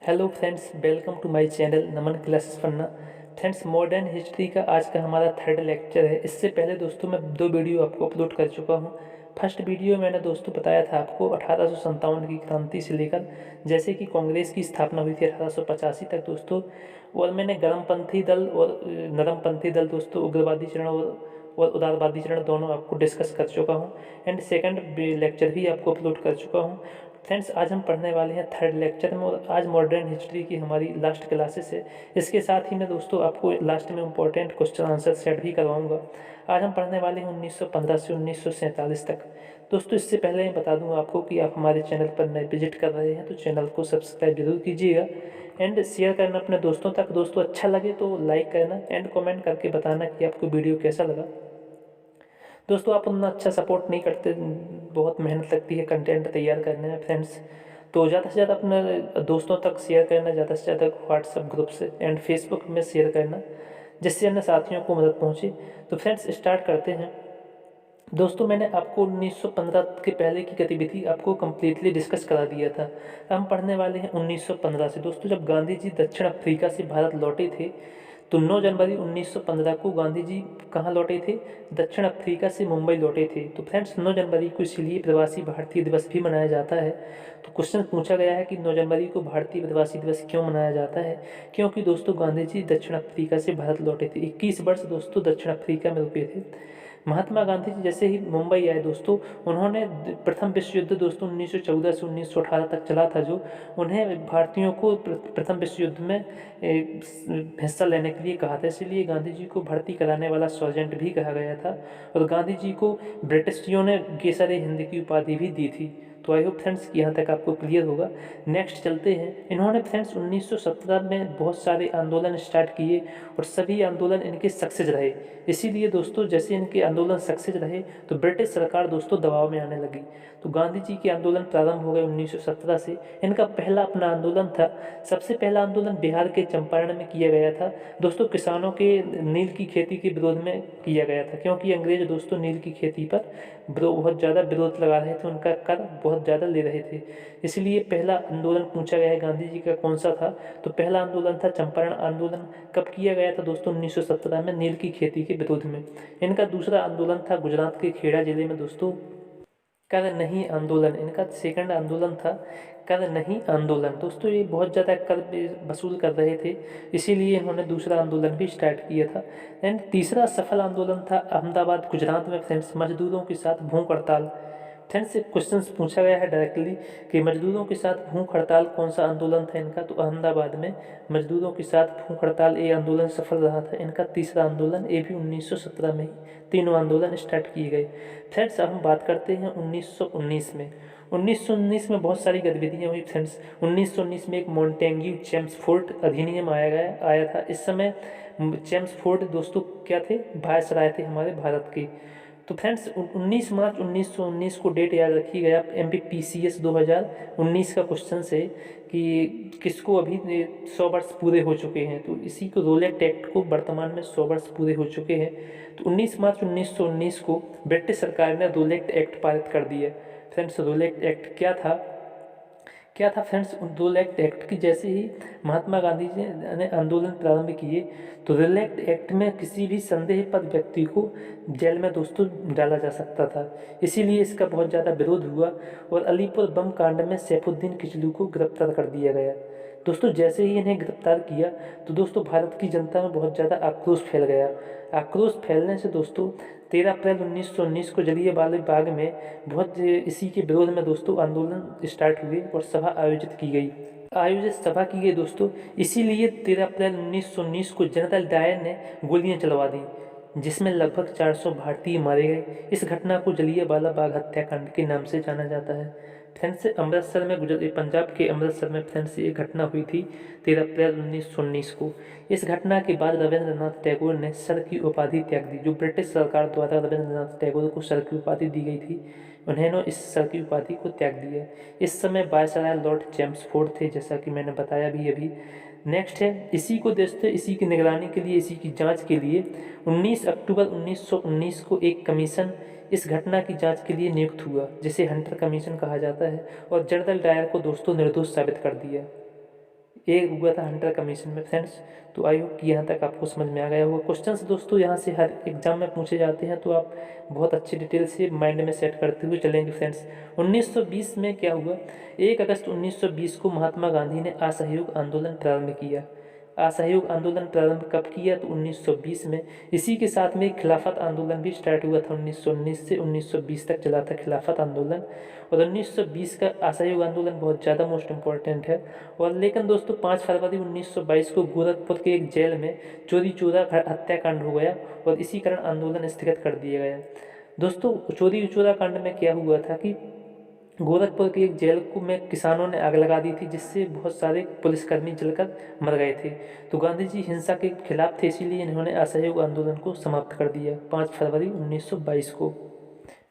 Hello friends, welcome to my channel Naman classes पढ़ना। Friends, modern history का आज का हमारा थर्ड लेक्चर है। इससे पहले दोस्तों मैं दो वीडियो आपको अपलोड कर चुका हूँ। फर्स्ट वीडियो मैंने दोस्तों बताया था आपको 1857 की क्रांति से लेकर जैसे कि कांग्रेस की स्थापना हुई थी 1885 तक दोस्तों। और मैंने गर्मपंथी दल और नरमपंथी दल दोस्तों, उग्रवादी चरण और उदारवादी चरण दोनों आपको डिस्कस कर चुका हूँ। एंड सेकंड लेक्चर भी आपको अपलोड कर चुका हूँ। फ्रेंड्स, आज हम पढ़ने वाले हैं थर्ड लेक्चर में और आज मॉडर्न हिस्ट्री की हमारी लास्ट क्लासेस है। इसके साथ ही मैं दोस्तों आपको लास्ट में इंपॉर्टेंट क्वेश्चन आंसर सेट भी करवाऊंगा। आज हम पढ़ने वाले हैं 1915 से 1947 तक। दोस्तों, इससे पहले मैं बता दूं आपको कि आप हमारे चैनल पर नए विजिट कर रहे हैं तो चैनल को सब्सक्राइब जरूर कीजिएगा एंड शेयर करना अपने दोस्तों तक। दोस्तों, अच्छा लगे तो लाइक करना एंड कमेंट करके बताना कि आपको वीडियो कैसा लगा। दोस्तों, आप उतना अच्छा सपोर्ट नहीं करते, बहुत मेहनत लगती है कंटेंट तैयार करने में फ्रेंड्स। तो ज़्यादा से ज़्यादा अपने दोस्तों तक शेयर करना, ज़्यादा से ज़्यादा व्हाट्सएप ग्रुप से एंड फेसबुक में शेयर करना, जिससे अन्य साथियों को मदद पहुँचे। तो फ्रेंड्स, स्टार्ट करते हैं। दोस्तों, मैंने आपको 1915 के पहले की गतिविधि आपको कम्प्लीटली डिस्कस करा दिया था। हम पढ़ने वाले हैं 1915 से। दोस्तों, जब गांधी जी दक्षिण अफ्रीका से भारत लौटे थे तो 9 जनवरी 1915 को गांधी जी कहाँ लौटे थे? दक्षिण अफ्रीका से मुंबई लौटे थे। तो फ्रेंड्स, 9 जनवरी को इसीलिए प्रवासी भारतीय दिवस भी मनाया जाता है। तो क्वेश्चन पूछा गया है कि 9 जनवरी को भारतीय प्रवासी दिवस क्यों मनाया जाता है? क्योंकि दोस्तों गांधी जी दक्षिण अफ्रीका से भारत लौटे थे। 21 वर्ष दोस्तों दक्षिण अफ्रीका में रुके थे। महात्मा गांधी जी जैसे ही मुंबई आए दोस्तों, उन्होंने प्रथम विश्व युद्ध दोस्तों 1914 से 1918 तक चला था, जो उन्हें भारतीयों को प्रथम विश्व युद्ध में हिस्सा लेने के लिए कहा था। इसलिए गांधी जी को भर्ती कराने वाला सर्जेंट भी कहा गया था और गांधी जी को ब्रिटिशियों ने केसर हिंद की उपाधि भी दी थी। तो आई होप फ्रेंड्स कि यहाँ तक आपको क्लियर होगा। नेक्स्ट चलते हैं। इन्होंने फ्रेंड्स 1917 में बहुत सारे आंदोलन स्टार्ट किए और सभी आंदोलन इनके सक्सेस रहे। इसीलिए दोस्तों जैसे इनके आंदोलन सक्सेस रहे तो ब्रिटिश सरकार दोस्तों दबाव में आने लगी। तो गांधी जी के आंदोलन प्रारंभ हो गए 1917 से। इनका पहला अपना आंदोलन था। सबसे पहला आंदोलन बिहार के चंपारण में किया गया था दोस्तों। किसानों के नील की खेती के विरोध में किया गया था, क्योंकि अंग्रेज दोस्तों नील की खेती पर बहुत ज़्यादा विरोध लगा रहे थे, उनका कर बहुत ज़्यादा ले रहे थे। इसलिए पहला आंदोलन पूछा गया है गांधी जी का कौन सा था, तो पहला आंदोलन था चंपारण आंदोलन। कब किया गया था दोस्तों? 1917 में, नील की खेती के विरोध में। इनका दूसरा आंदोलन था गुजरात के खेड़ा जिले में दोस्तों, कर नहीं आंदोलन। इनका सेकंड आंदोलन था कर नहीं आंदोलन। दोस्तों, ये बहुत ज़्यादा कर वसूल कर रहे थे, इसीलिए इन्होंने दूसरा आंदोलन भी स्टार्ट किया था। एंड तीसरा सफल आंदोलन था अहमदाबाद गुजरात में फ्रेंड्स, मजदूरों के साथ भूख हड़ताल। फ्रेंड्स, एक क्वेश्चन पूछा गया है डायरेक्टली कि मजदूरों के साथ भूख हड़ताल कौन सा आंदोलन था इनका? तो अहमदाबाद में मजदूरों के साथ भूख हड़ताल ये आंदोलन सफल रहा था। इनका तीसरा आंदोलन, ये भी 1917 में ही तीनों आंदोलन स्टार्ट किए गए। फ्रेंड्स, अब हम बात करते हैं 1919 में। 1919 में बहुत सारी गतिविधियाँ हुई फ्रेंड्स। 1919 में एक मॉन्टेग्यू चेम्सफोर्ड अधिनियम आया था। इस समय चेम्सफोर्ड दोस्तों क्या थे? वायसराय थे हमारे भारत के। तो फ्रेंड्स, 19 मार्च 1919 को डेट याद रखिएगा। MPPCS 2019 का क्वेश्चन से कि किसको अभी 100 वर्ष पूरे हो चुके हैं, तो इसी को रोलेट एक्ट को वर्तमान में 100 वर्ष पूरे हो चुके हैं। तो 19 मार्च 1919 को ब्रिटिश सरकार ने रोलेट एक्ट पारित कर दिया। फ्रेंड्स, रोलेट एक्ट क्या था फ्रेंड्स? रोलेट एक्ट की जैसे ही महात्मा गांधी जी ने आंदोलन प्रारंभ किए तो रोलेट एक्ट में किसी भी संदेहपद व्यक्ति को जेल में दोस्तों डाला जा सकता था। इसीलिए इसका बहुत ज़्यादा विरोध हुआ और अलीपुर बम कांड में सैफुद्दीन किचलू को गिरफ्तार कर दिया गया। दोस्तों, जैसे ही इन्हें गिरफ्तार किया तो दोस्तों भारत की जनता में बहुत ज़्यादा आक्रोश फैल गया। आक्रोश फैलने से दोस्तों 13 अप्रैल 1919 को जलियांवाला बाग में बहुत इसी के विरोध में दोस्तों आंदोलन स्टार्ट हुए और सभा आयोजित सभा की गई दोस्तों। इसीलिए 13 अप्रैल 1919 को जनरल डायर ने गोलियां चलवा दी, जिसमें लगभग 400 भारतीय मारे गए। इस घटना को जलियांवाला बाग हत्याकांड के नाम से जाना जाता है। फ्रेंड्स, अमृतसर में पंजाब के अमृतसर में फ्रेंड्स ये घटना हुई थी 13 अप्रैल 1919 को। इस घटना के बाद रविंद्रनाथ टैगोर ने सर की उपाधि त्याग दी। जो ब्रिटिश सरकार द्वारा रविंद्रनाथ टैगोर को सर की उपाधि दी गई थी, उन्होंने इस सर की उपाधि को त्याग दिया। इस समय वायसराय लॉर्ड चेम्सफोर्ड थे, जैसा कि मैंने बताया भी अभी। नेक्स्ट है, इसी को देखते इसी की निगरानी के लिए, इसी की जांच के लिए 19 अक्टूबर 1919 को एक कमीशन इस घटना की जांच के लिए नियुक्त हुआ, जिसे हंटर कमीशन कहा जाता है, और जनरल डायर को दोस्तों निर्दोष साबित कर दिया। एक हुआ था हंटर कमीशन में फ्रेंड्स। तो आई होप कि यहाँ तक आपको समझ में आ गया होगा। क्वेश्चंस दोस्तों यहाँ से हर एग्जाम में पूछे जाते हैं, तो आप बहुत अच्छी डिटेल से माइंड में सेट करते हुए चलेंगे फ्रेंड्स। 1920 में क्या हुआ, 1 अगस्त 1920 को महात्मा गांधी ने असहयोग आंदोलन प्रारंभ किया। असहयोग आंदोलन प्रारंभ कब किया, तो 1920 में। इसी के साथ में खिलाफत आंदोलन भी स्टार्ट हुआ था। 1919 से 1920 तक चला था खिलाफत आंदोलन। और 1920 का असहयोग आंदोलन बहुत ज़्यादा मोस्ट इम्पॉर्टेंट है। और लेकिन दोस्तों 5 फरवरी 1922 को गोरखपुर के एक जेल में चोरी चोरा हत्याकांड हो गया, और इसी कारण आंदोलन स्थगित कर दिया गया। दोस्तों चोरी चोरा कांड में क्या हुआ था कि गोरखपुर की एक जेल को में किसानों ने आग लगा दी थी, जिससे बहुत सारे पुलिसकर्मी जलकर मर गए थे। तो गांधी जी हिंसा के खिलाफ थे, इसीलिए इन्होंने असहयोग आंदोलन को समाप्त कर दिया 5 फरवरी 1922 को।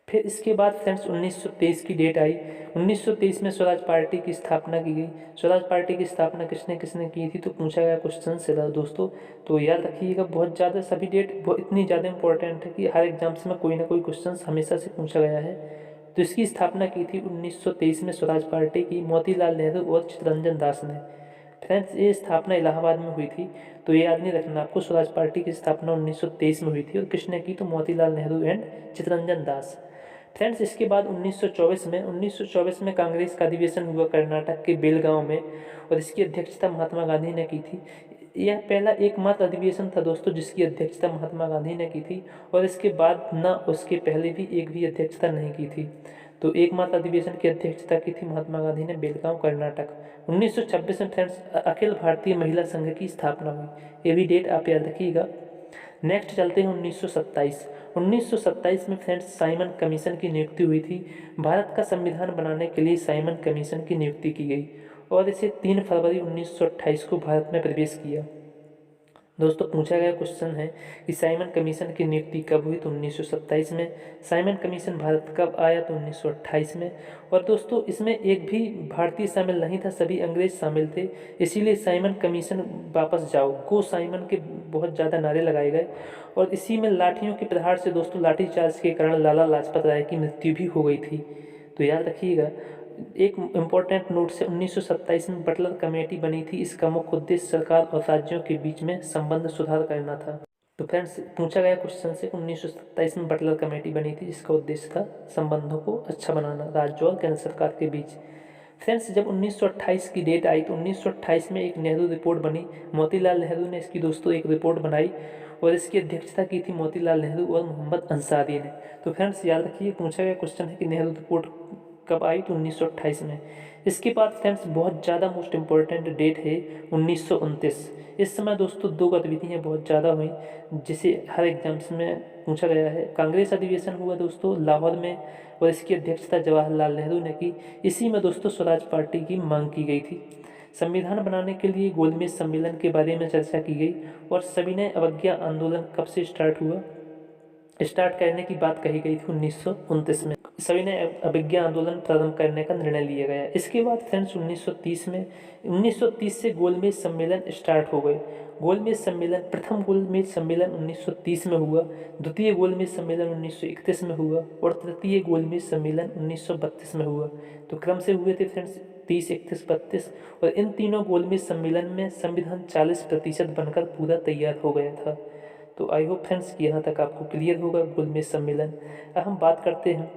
फिर इसके बाद फ्रेंड्स 1923 की डेट आई। 1923 में स्वराज पार्टी की स्थापना की गई। स्वराज पार्टी की स्थापना किसने किसने की थी, तो पूछा गया क्वेश्चन से दोस्तों। तो याद रखिएगा, बहुत ज़्यादा सभी डेट इतनी ज़्यादा इंपॉर्टेंट है कि हर एग्जाम्स में कोई ना कोई क्वेश्चन हमेशा से पूछा गया है। तो इसकी स्थापना की थी 1923 में स्वराज पार्टी की मोतीलाल नेहरू और चित्तरंजन दास ने। फ्रेंड्स ये स्थापना इलाहाबाद में हुई थी, तो ये याद नहीं रखना आपको। स्वराज पार्टी की स्थापना 1923 में हुई थी, और किसने की, तो मोतीलाल नेहरू एंड चित्तरंजन दास। फ्रेंड्स इसके बाद 1924 में कांग्रेस का अधिवेशन हुआ कर्नाटक के बेलगांव में, और इसकी अध्यक्षता महात्मा गांधी ने की थी। यह पहला एकमात्र अधिवेशन था दोस्तों जिसकी अध्यक्षता महात्मा गांधी ने की थी, और इसके बाद न उसके पहले भी एक भी अध्यक्षता नहीं की थी। तो एकमात्र अधिवेशन की अध्यक्षता की थी महात्मा गांधी ने, बेलगांव कर्नाटक। 1926 में फ्रेंड्स अखिल भारतीय महिला संघ की स्थापना हुई। ये भी डेट आप याद रखिएगा। नेक्स्ट चलते हैं 1927। 1927 में फ्रेंड्स साइमन कमीशन की नियुक्ति हुई थी। भारत का संविधान बनाने के लिए साइमन कमीशन की नियुक्ति की गई, और इसे 3 फरवरी 1928 को भारत में प्रवेश किया। दोस्तों पूछा गया क्वेश्चन है कि साइमन कमीशन की नियुक्ति कब हुई, तो 1927 में। साइमन कमीशन भारत कब आया, तो 1928 में। और दोस्तों इसमें एक भी भारतीय शामिल नहीं था, सभी अंग्रेज शामिल थे, इसीलिए साइमन कमीशन वापस जाओ, गो साइमन के बहुत ज़्यादा नारे लगाए गए। और इसी में लाठियों के प्रहार से दोस्तों लाठीचार्ज के कारण लाला लाजपत राय की मृत्यु भी हो गई थी। तो याद रखिएगा। एक इम्पोर्टेंट नोट से 1927 में बटलर कमेटी बनी थी। इसका मुख्य उद्देश्य सरकार और राज्यों के बीच में संबंध सुधार करना था। तो फ्रेंड्स पूछा गया क्वेश्चन से 1927 में बटलर कमेटी बनी थी, जिसका उद्देश्य था संबंधों को अच्छा बनाना राज्यों और केंद्र सरकार के बीच। फ्रेंड्स जब 1928 की डेट आई, तो 1928 में एक नेहरू रिपोर्ट बनी। मोतीलाल नेहरू ने इसकी दोस्तों एक रिपोर्ट बनाई, और इसकी अध्यक्षता की थी मोतीलाल नेहरू और मोहम्मद अंसारी ने। तो फ्रेंड्स याद रखिए, पूछा गया क्वेश्चन है कि नेहरू रिपोर्ट कब आई, तो 1928 में। इसके बाद फ्रेंड्स बहुत ज़्यादा मोस्ट इम्पॉर्टेंट डेट है 1929। इस समय दोस्तों 2 गतिविधियाँ बहुत ज़्यादा हुई, जिसे हर एग्जाम्स में पूछा गया है। कांग्रेस अधिवेशन हुआ दोस्तों लाहौर में, और इसकी अध्यक्षता जवाहरलाल नेहरू ने की। इसी में दोस्तों स्वराज पार्टी की मांग की गई थी। संविधान बनाने के लिए गोलमेज सम्मेलन के बारे में चर्चा की गई, और सविनय अवज्ञा आंदोलन कब से स्टार्ट हुआ, स्टार्ट करने की बात कही गई थी 1929 में। सविनय अवज्ञा आंदोलन प्रारंभ करने का निर्णय लिया गया। इसके बाद फ्रेंड्स 1930 से गोलमेज सम्मेलन स्टार्ट हो गए। गोलमेज सम्मेलन, प्रथम गोलमेज सम्मेलन 1930 में हुआ, द्वितीय गोलमेज सम्मेलन 1931 में हुआ, और तृतीय गोलमेज सम्मेलन 1932 में हुआ। तो क्रम से हुए थे फ्रेंड्स 30, 31, 32। और इन तीनों गोलमेज सम्मेलन में संविधान 40% बनकर पूरा तैयार हो गया था। तो आई होप फ्रेंड्स कि यहाँ तक आपको क्लियर होगा गोलमेज सम्मेलन। अब हम बात करते हैं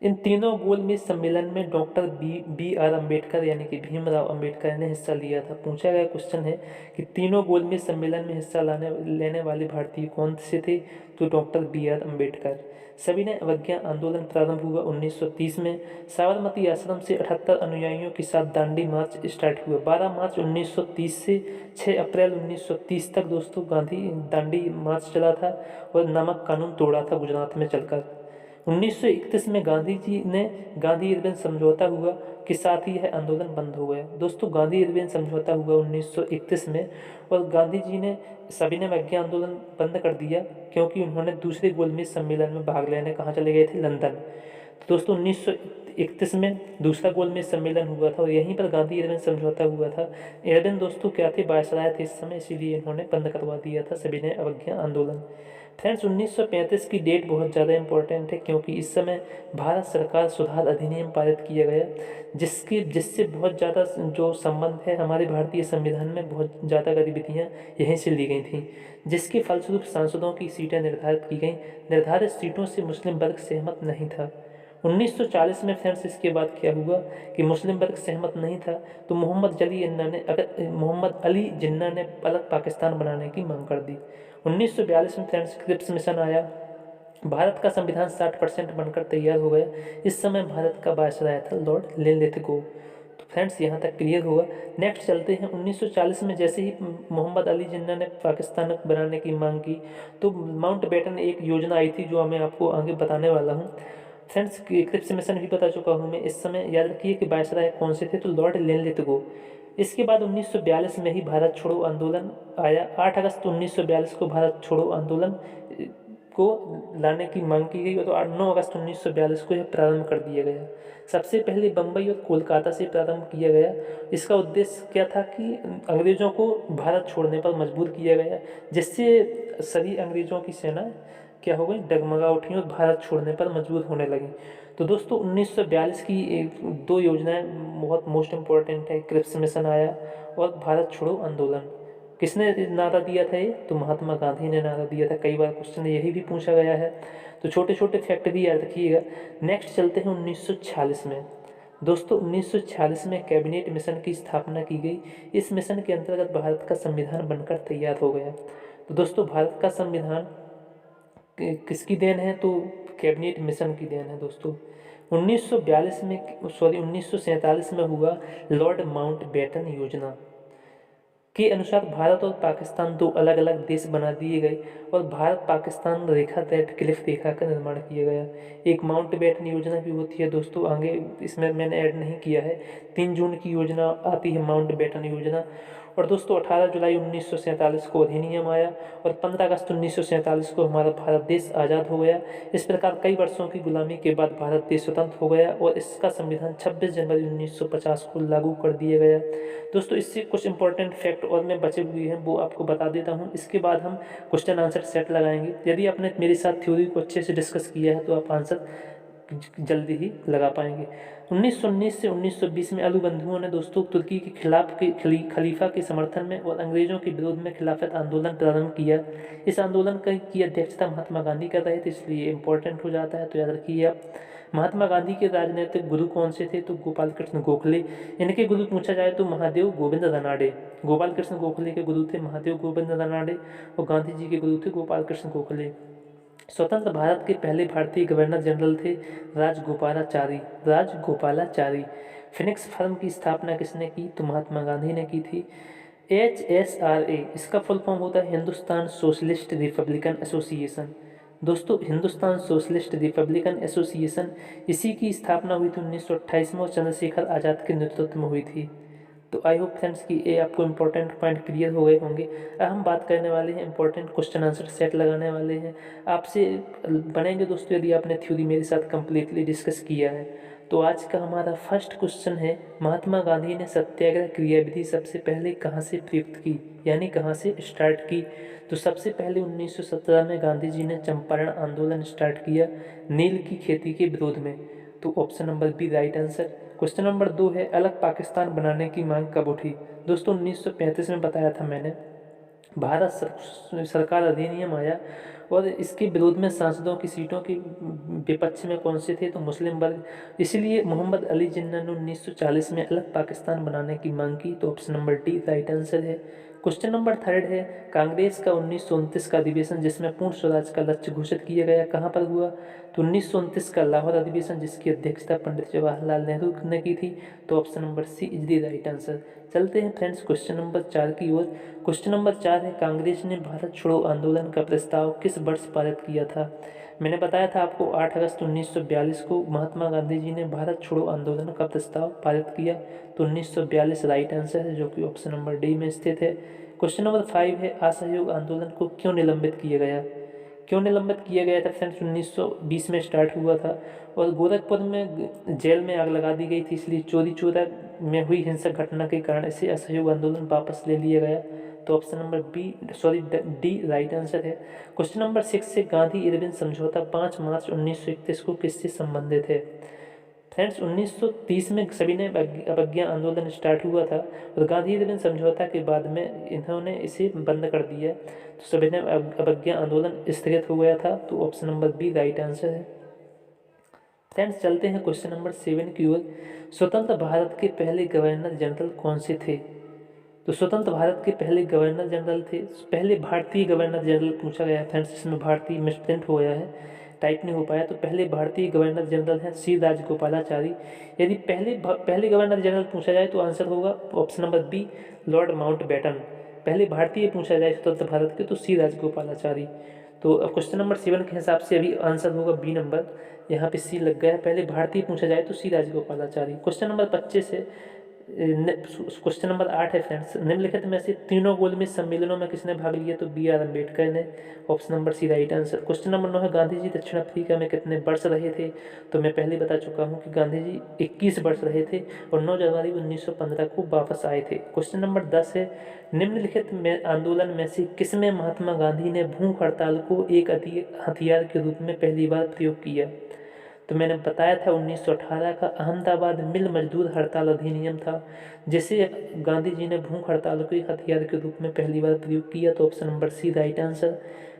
इन तीनों गोलमेज सम्मेलन में डॉक्टर बी आर अम्बेडकर यानी कि भीमराव अम्बेडकर ने हिस्सा लिया था। पूछा गया क्वेश्चन है कि तीनों गोलमेज सम्मेलन में हिस्सा लेने वाले भारतीय कौन से थे, तो डॉक्टर बी आर अम्बेडकर। सविनय अवज्ञा आंदोलन प्रारंभ हुआ 1930 में। साबरमती आश्रम से 78 अनुयायियों के साथ दांडी मार्च स्टार्ट हुआ 12 मार्च 1930 से 6 अप्रैल 1930 तक। दोस्तों गांधी दांडी मार्च चला था, और नमक कानून तोड़ा था गुजरात में चलकर। 1931 में गांधी जी ने गांधी इरविन समझौता हुआ के साथ ही यह आंदोलन बंद हो गया। दोस्तों गांधी इरविन समझौता हुआ 1931 में, और गांधी जी ने सविनय अवज्ञा आंदोलन बंद कर दिया, क्योंकि उन्होंने दूसरे गोलमेज सम्मेलन में भाग लेने कहाँ चले गए थे, लंदन। तो दोस्तों 1931 में दूसरा गोलमेज सम्मेलन हुआ था, और यहीं पर गांधी इरविन समझौता हुआ था। इरविन दोस्तों क्या थे, वायसराय थे इस समय, इसीलिए इन्होंने बंद करवा दिया था सविनय अवज्ञा आंदोलन। फ्रेंड्स 1935 की डेट बहुत ज़्यादा इम्पोर्टेंट है, क्योंकि इस समय भारत सरकार सुधार अधिनियम पारित किया गया, जिससे बहुत ज़्यादा जो संबंध है हमारे भारतीय संविधान में बहुत ज़्यादा गतिविधियाँ यहीं से ली गई थीं, जिसके फलस्वरूप सांसदों की सीटें निर्धारित की गईं। निर्धारित सीटों से मुस्लिम वर्ग सहमत नहीं था। 1940 में फ्रेंड्स इसके बाद क्या हुआ कि मुस्लिम वर्ग सहमत नहीं था, तो मोहम्मद अली जिन्ना ने अलग पाकिस्तान बनाने की मांग कर दी। 1942 में फ्रेंड्स क्रिप्स मिशन आया। भारत का संविधान 60% बनकर तैयार हो गया। इस समय भारत का वायसराय था लॉर्ड लिनलिथगो। तो फ्रेंड्स यहाँ तक क्लियर हुआ। नेक्स्ट चलते हैं। 1940 में जैसे ही मोहम्मद अली जिन्ना ने पाकिस्तान बनाने की मांग की, तो माउंटबेटन एक योजना आई थी जो मैं आपको आगे बताने वाला हूँ। फ्रेंड्स क्रिप्स मिशन भी बता चुका हूँ मैं। इस समय याद रखिए कि वायसराय कौन से थे, तो लॉर्ड लिनलिथगो। इसके बाद 1942 में ही भारत छोड़ो आंदोलन आया। 8 अगस्त 1942 को भारत छोड़ो आंदोलन को लाने की मांग की गई, तो 9 अगस्त 1942 को यह प्रारंभ कर दिया गया। सबसे पहले बम्बई और कोलकाता से प्रारंभ किया गया। इसका उद्देश्य क्या था कि अंग्रेज़ों को भारत छोड़ने पर मजबूर किया गया, जिससे सभी अंग्रेज़ों की सेना क्या हो गई, डगमगा उठी और भारत छोड़ने पर मजबूर होने लगी। तो दोस्तों 1942 की दो योजनाएं बहुत मोस्ट इम्पोर्टेंट है। क्रिप्स मिशन आया और भारत छोड़ो आंदोलन। किसने नारा दिया था ये, तो महात्मा गांधी ने नारा दिया था। कई बार क्वेश्चन यही भी पूछा गया है, तो छोटे छोटे फैक्ट भी याद रखिएगा। नेक्स्ट चलते हैं 1946 में। दोस्तों 1946 में कैबिनेट मिशन की स्थापना की गई। इस मिशन के अंतर्गत भारत का संविधान बनकर तैयार हो गया। तो दोस्तों भारत का संविधान किसकी देन है, तो कैबिनेट मिशन की देन है दोस्तों। 1947 में हुआ लॉर्ड माउंटबेटन योजना के अनुसार भारत और पाकिस्तान दो अलग अलग देश बना दिए गए और भारत पाकिस्तान रेखा तहत क्लिफ रेखा का निर्माण किया गया। एक माउंटबेटन योजना भी होती है दोस्तों, आगे इसमें मैंने ऐड नहीं किया है। 3 जून की योजना आती है माउंटबेटन योजना। और दोस्तों 18 जुलाई 1947 को अधिनियम आया और 15 अगस्त 1947 को हमारा भारत देश आज़ाद हो गया। इस प्रकार कई वर्षों की गुलामी के बाद भारत देश स्वतंत्र हो गया और इसका संविधान 26 जनवरी 1950 को लागू कर दिया गया। दोस्तों इससे कुछ इंपॉर्टेंट फैक्ट और में बचे हुए हैं, वो आपको बता देता हूँ। इसके बाद हम क्वेश्चन आंसर सेट लगाएंगे। यदि आपने मेरे साथ थ्योरी को अच्छे से डिस्कस किया है तो आप आंसर जल्दी ही लगा पाएंगे। 1919 से 1920 में अली बंधुओं ने दोस्तों तुर्की के खिलाफ खलीफा के समर्थन में और अंग्रेजों के विरोध में खिलाफत आंदोलन प्रारंभ किया। इस आंदोलन की अध्यक्षता महात्मा गांधी कर रहे थे, इसलिए इम्पोर्टेंट हो जाता है, तो याद रखिए आप। महात्मा गांधी के राजनीतिक गुरु कौन से थे, तो गोपाल कृष्ण गोखले। इनके गुरु पूछा जाए तो महादेव गोविंद रनाडे। गोपाल कृष्ण गोखले के गुरु थे महादेव गोविंद रनाडे और गांधी जी के गुरु थे गोपाल कृष्ण गोखले। स्वतंत्र भारत के पहले भारतीय गवर्नर जनरल थे राजगोपालाचारी। फिनिक्स फर्म की स्थापना किसने की, तो महात्मा गांधी ने की थी। HSRA इसका फुल फॉर्म होता है हिंदुस्तान सोशलिस्ट रिपब्लिकन एसोसिएशन। दोस्तों हिंदुस्तान सोशलिस्ट रिपब्लिकन एसोसिएशन इसी की स्थापना हुई थी 1928 में और चंद्रशेखर आज़ाद के नेतृत्व में हुई थी। तो आई होप फ्रेंड्स कि ये आपको इंपॉर्टेंट पॉइंट क्लियर हो गए होंगे। अब हम बात करने वाले हैं इंपॉर्टेंट क्वेश्चन आंसर सेट लगाने वाले हैं। आपसे बनेंगे दोस्तों यदि आपने थ्योरी मेरे साथ कंप्लीटली डिस्कस किया है। तो आज का हमारा फर्स्ट क्वेश्चन है, महात्मा गांधी ने सत्याग्रह क्रियाविधि सबसे पहले कहाँ से प्रयुक्त की, यानी कहाँ से स्टार्ट की। तो सबसे पहले 1917 में गांधी जी ने चंपारण आंदोलन स्टार्ट किया नील की खेती के विरोध में। तो option number B right answer. Question number 2 है, अलग पाकिस्तान बनाने की मांग कब उठी। दोस्तों 1935 में बताया था मैंने। भारत सरकार अधिनियम आया और इसके विरोध में सांसदों की सीटों के विपक्ष में कौन से थे, तो मुस्लिम वर्ग। इसलिए मोहम्मद अली जिन्ना ने 1940 में अलग पाकिस्तान बनाने की मांग की। तो option number D right answer है। क्वेश्चन नंबर 3 है, कांग्रेस का 1929 का अधिवेशन जिसमें पूर्ण स्वराज का लक्ष्य घोषित किया गया कहाँ पर हुआ, तो 1929 का लाहौर अधिवेशन जिसकी अध्यक्षता पंडित जवाहरलाल नेहरू ने की थी। तो option number C is the right answer. चलते हैं फ्रेंड्स क्वेश्चन नंबर 4 की ओर। क्वेश्चन नंबर 4 है, कांग्रेस ने भारत छोड़ो आंदोलन का प्रस्ताव किस वर्ष पारित किया था। मैंने बताया था आपको 8 अगस्त 1942 को महात्मा गांधी जी ने भारत छोड़ो आंदोलन का प्रस्ताव पारित किया। तो 1942 राइट आंसर है, जो कि ऑप्शन नंबर डी में स्थित है। क्वेश्चन नंबर 5 है, असहयोग आंदोलन को क्यों निलंबित किया गया। क्यों निलंबित किया गया था फ्रेंड्स, 1920 में स्टार्ट हुआ था और गोरखपुर में जेल में आग लगा दी गई थी, इसलिए चोरी चोरा में हुई हिंसक घटना के कारण इसे असहयोग आंदोलन वापस ले लिया गया। तो option number D right answer है। क्वेश्चन नंबर 6 से गांधी इरविन समझौता 5 मार्च 1931 को किससे संबंधित है? फ्रेंड्स 1930 में सविनय अवज्ञा आंदोलन स्टार्ट हुआ था और गांधी इरविन समझौता के बाद में इन्होंने इसे बंद कर दिया, तो सविनय अवज्ञा आंदोलन स्थगित हो गया था, तो option number B right answer है। फ्रेंड्स चलते हैं क्वेश्चन नंबर 7 की ओर। स्वतंत्र भारत के पहले गवर्नर जनरल कौन से थे? तो स्वतंत्र भारत के पहले गवर्नर जनरल थे, पहले भारतीय गवर्नर जनरल पूछा गया है फ्रेंड्स, इसमें भारतीय मिसप्रिंट हो गया है, टाइप नहीं हो पाया, तो पहले भारतीय गवर्नर जनरल हैं सी राजगोपालाचारी। यदि पहले गवर्नर जनरल पूछा जाए तो आंसर होगा option number B Lord Mountbatten. पहले भारतीय पूछा जाए स्वतंत्र भारत के तो सी राजगोपालाचारी। तो क्वेश्चन नंबर 7 के हिसाब से अभी आंसर होगा बी नंबर, यहाँ पे सी लग गया है, पहले भारतीय पूछा जाए तो सी राजगोपालाचारी। क्वेश्चन नंबर 25 है, क्वेश्चन नंबर 8 है फ्रेंड्स, निम्नलिखित में से तीनों गोलमेज सम्मेलनों में किसने भाग लिया? तो बी आर अम्बेडकर ने, option number C right answer. Question number 9 है, गांधी जी दक्षिण अफ्रीका में कितने वर्ष रहे थे? तो मैं पहले बता चुका हूँ कि गांधी जी 21 वर्ष रहे थे और 9 जनवरी 1915 को वापस आए थे। क्वेश्चन नंबर 10 है, निम्नलिखित में आंदोलन में से किसमें महात्मा गांधी ने भूख हड़ताल को एक हथियार के रूप में पहली बार प्रयोग किया? तो मैंने बताया था 1918 का अहमदाबाद मिल मजदूर हड़ताल अधिनियम था, जिसे गांधी जी ने भूख हड़ताल को एक हथियार के रूप में पहली बार प्रयोग किया, तो option number C right answer.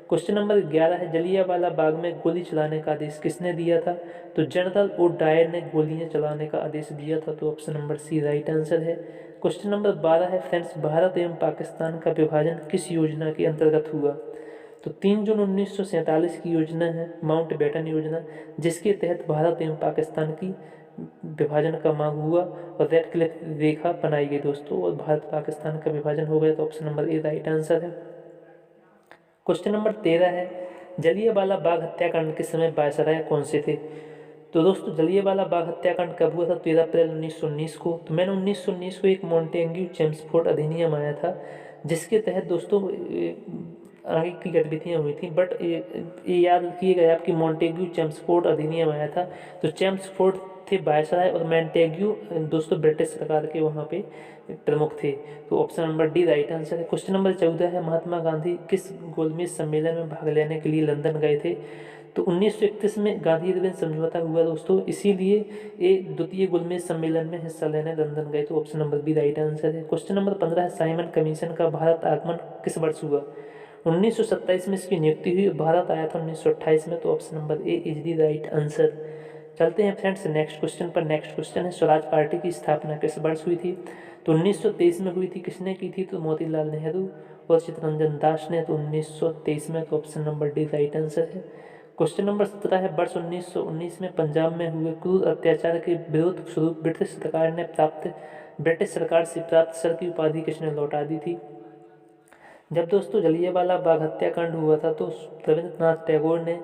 Question number 11 है, जलियांवाला बाग में गोली चलाने का आदेश किसने दिया था? तो जनरल ओ डायर ने गोलियां चलाने का आदेश दिया था, तो option number C right answer है। क्वेश्चन नंबर 12 है फ्रेंड्स, भारत एवं पाकिस्तान का विभाजन किस योजना के अंतर्गत हुआ? तो 3 जून 1947 की योजना है माउंटबेटन योजना, जिसके तहत भारत एवं पाकिस्तान की विभाजन का मांग हुआ और रेड क्लिफ रेखा बनाई गई दोस्तों, और भारत पाकिस्तान का विभाजन हो गया, तो ऑप्शन नंबर ए राइट आंसर है। क्वेश्चन नंबर 13 है, जलियांवाला बाग हत्याकांड के समय वायसराय कौन से थे? तो दोस्तों जलियांवाला बाग हत्याकांड कब हुआ था? 13 अप्रैल 1919 को। तो मैंने 1919 को एक मॉन्टेग्यू चेम्सफोर्ड अधिनियम आया था, जिसके तहत दोस्तों आगे की गतिविधियाँ हुई थी, बट ये याद रखिएगा आपकी मॉन्टेग्यू चेम्सफोर्ड अधिनियम आया था, तो चेम्सफोर्ड थे वायसराय और मॉन्टेग्यू दोस्तों ब्रिटिश सरकार के वहाँ पे प्रमुख थे, तो option number D right answer है। क्वेश्चन नंबर 14 है, महात्मा गांधी किस गोलमेज सम्मेलन में भाग लेने के लिए लंदन गए थे? तो 1931 में गांधी इरविन समझौता हुआ दोस्तों, इसीलिए ये द्वितीय गोलमेज सम्मेलन में हिस्सा लेने लंदन गए, तो option number B right answer है। क्वेश्चन नंबर 15 है, साइमन कमीशन का भारत आगमन किस वर्ष हुआ? 1927 में इसकी नियुक्ति हुई, भारत आया था 1928 में, तो option number A is the right answer. चलते हैं फ्रेंड्स नेक्स्ट क्वेश्चन पर। नेक्स्ट क्वेश्चन है, स्वराज पार्टी की स्थापना किस वर्ष हुई थी? तो 1923 में हुई थी। किसने की थी? तो मोतीलाल नेहरू और चित्तरंजन दास ने, तो 1923 में, तो option number D right answer है। क्वेश्चन नंबर 17 है, वर्ष 1919 में पंजाब में हुए क्रूर अत्याचार के विरोध स्वरूप ब्रिटिश सरकार से प्राप्त सर की उपाधि किसने लौटा दी थी? जब दोस्तों जलियांवाला बाग हत्याकांड हुआ था, तो रविंद्रनाथ टैगोर ने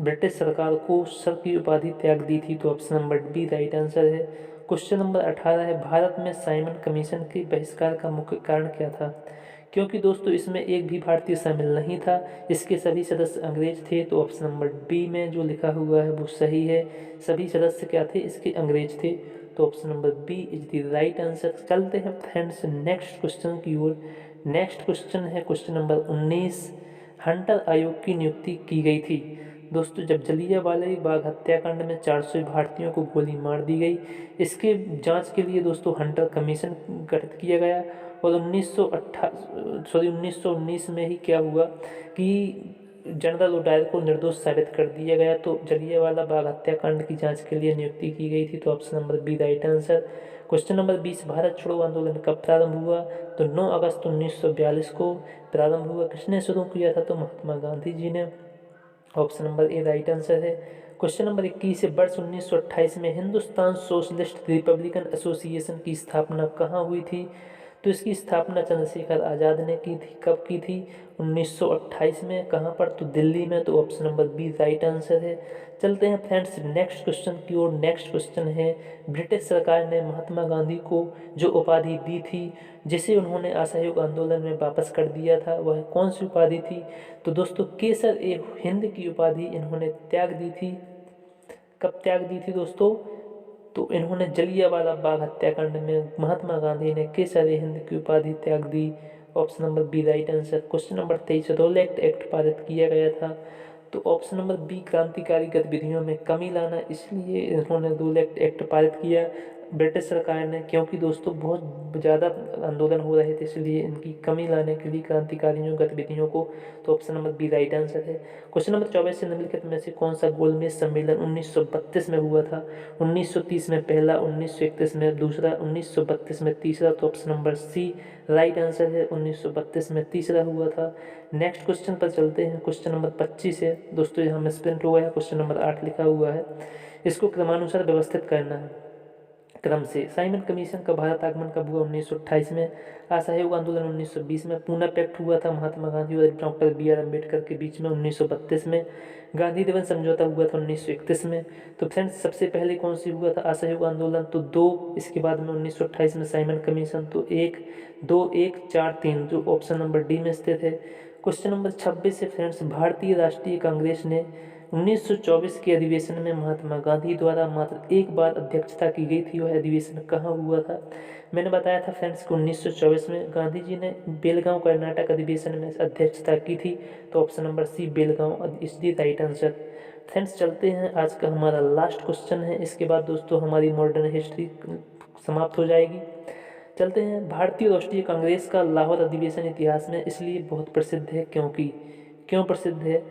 ब्रिटिश सरकार को सर की उपाधि त्याग दी थी, तो option number B right answer है। क्वेश्चन नंबर 18 है, भारत में साइमन कमीशन के बहिष्कार का मुख्य कारण क्या था? क्योंकि दोस्तों इसमें एक भी भारतीय शामिल नहीं था, इसके सभी सदस्य अंग्रेज थे, तो ऑप्शन नंबर बी में जो लिखा हुआ है वो सही है। सभी सदस्य क्या थे? इसके अंग्रेज थे, तो option number B is the right answer. चलते हैं फ्रेंड्स नेक्स्ट क्वेश्चन की ओर। नेक्स्ट क्वेश्चन है क्वेश्चन नंबर 19, हंटर आयोग की नियुक्ति की गई थी। दोस्तों जब जलियांवाला बाग हत्याकांड में 400 भारतीयों को गोली मार दी गई, इसके जांच के लिए दोस्तों हंटर कमीशन गठित किया गया, और 1919 में ही क्या हुआ कि जनरल ओडायर को निर्दोष साबित कर दिया गया, तो जलियांवाला बाग हत्याकांड की जांच के लिए नियुक्ति की गई थी, तो option number B right answer. Question number 20, Bharat छोड़ो आंदोलन कब प्रारंभ हुआ? तो 9 अगस्त 1942 को प्रारंभ हुआ। किसने शुरू किया था? तो महात्मा गांधी जी ने, ऑप्शन नंबर ए राइट आंसर है। क्वेश्चन नंबर 21 है, वर्ष 1928 में हिंदुस्तान सोशलिस्ट रिपब्लिकन एसोसिएशन की स्थापना कहाँ हुई थी? तो इसकी स्थापना चंद्रशेखर आज़ाद ने की थी। कब की थी? 1928 में। कहाँ पर? तो दिल्ली में, तो option number B right answer है। चलते हैं फ्रेंड्स नेक्स्ट क्वेश्चन की ओर। नेक्स्ट क्वेश्चन है, ब्रिटिश सरकार ने महात्मा गांधी को जो उपाधि दी थी, जिसे उन्होंने असहयोग आंदोलन में वापस कर दिया था, वह कौन सी उपाधि थी? तो दोस्तों केसर ए हिंद की उपाधि इन्होंने त्याग दी थी। कब त्याग दी थी दोस्तों? तो इन्होंने जलियांवाला बाग हत्याकांड में महात्मा गांधी ने केसर ए हिंद की उपाधि त्याग दी, option number B right answer. Question number 23, Rowlatt Act पारित किया गया था, तो ऑप्शन नंबर बी क्रांतिकारी गतिविधियों में कमी लाना, इसलिए इन्होंने रोलेट एक्ट पारित किया ब्रिटिश सरकार ने, क्योंकि दोस्तों बहुत ज़्यादा आंदोलन हो रहे थे, इसलिए इनकी कमी लाने के लिए क्रांतिकारियों गतिविधियों को, तो option number B right answer है। क्वेश्चन नंबर 24 से निम्नलिखित में से कौन सा गोलमेज सम्मेलन 1932 में हुआ था? 1930 में पहला, 1931 में दूसरा, 1932 में तीसरा, तो option number C right answer है, 1932 में तीसरा हुआ था। नेक्स्ट क्वेश्चन पर चलते हैं। क्वेश्चन नंबर 25 है दोस्तों, यहाँ मिसप्रिंट हो गया है, क्वेश्चन नंबर 8 लिखा हुआ है, इसको क्रमानुसार व्यवस्थित करना है क्रम से। साइमन कमीशन का भारत आगमन कब हुआ? 1928 में। असहयोग आंदोलन 1920 में। पूना पैक्ट हुआ था महात्मा गांधी और डॉक्टर बी आर अम्बेडकर के बीच में 1932 में। गांधी दिवस समझौता हुआ था 1931 में। तो फ्रेंड्स सबसे पहले कौन सी हुआ था असहयोग आंदोलन? तो 2, इसके बाद में 1928 में साइमन कमीशन, तो 1, 2, 1, 4, 3, जो ऑप्शन नंबर डी में स्थित है। क्वेश्चन नंबर 26 से फ्रेंड्स, भारतीय राष्ट्रीय कांग्रेस ने 1924 के अधिवेशन में महात्मा गांधी द्वारा मात्र एक बार अध्यक्षता की गई थी, वह अधिवेशन कहाँ हुआ था? मैंने बताया था फ्रेंड्स कि 1924 में गांधी जी ने बेलगांव कर्नाटक अधिवेशन में अध्यक्षता की थी, तो option number C Belgaum is the right answer. Friends चलते हैं, आज का हमारा लास्ट क्वेश्चन है, इसके बाद दोस्तों हमारी मॉडर्न हिस्ट्री समाप्त हो जाएगी। चलते हैं। भारतीय राष्ट्रीय कांग्रेस का लाहौर अधिवेशन इतिहास में इसलिए बहुत प्रसिद्ध है क्यों प्रसिद्ध है?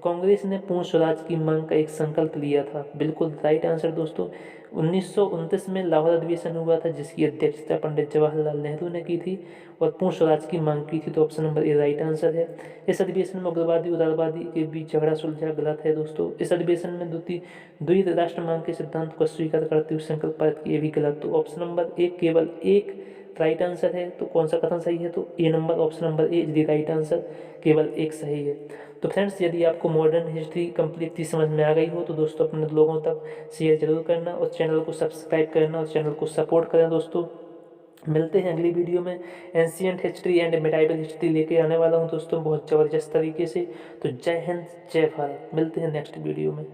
कांग्रेस ने पूर्ण स्वराज की मांग का एक संकल्प लिया था, बिल्कुल राइट आंसर दोस्तों। 1929 में लाहौर अधिवेशन हुआ था, जिसकी अध्यक्षता पंडित जवाहरलाल नेहरू ने की थी और पूर्ण स्वराज की मांग की थी, तो ऑप्शन नंबर ए राइट आंसर है। इस अधिवेशन में उग्रवादी उदारवादी के बीच झगड़ा सुलझा, गलत है दोस्तों। इस अधिवेशन में द्वैत राष्ट्र मांग के सिद्धांत को स्वीकार करते हुए संकल्प पारित किए, भी गलत, तो ऑप्शन नंबर ए केवल एक राइट आंसर है। तो कौन सा कथन सही है? तो A number, option number A is the right answer, केवल एक सही है। तो फ्रेंड्स यदि आपको मॉडर्न हिस्ट्री कंप्लीटली समझ में आ गई हो तो दोस्तों अपने लोगों तक शेयर जरूर करना और चैनल को सब्सक्राइब करना और चैनल को सपोर्ट करें दोस्तों। मिलते हैं अगली वीडियो में। Ancient history and medieval history लेके आने वाला हूँ दोस्तों बहुत ज़बरदस्त तरीके से। तो जय हिंद, जय भारत। मिलते हैं नेक्स्ट वीडियो में।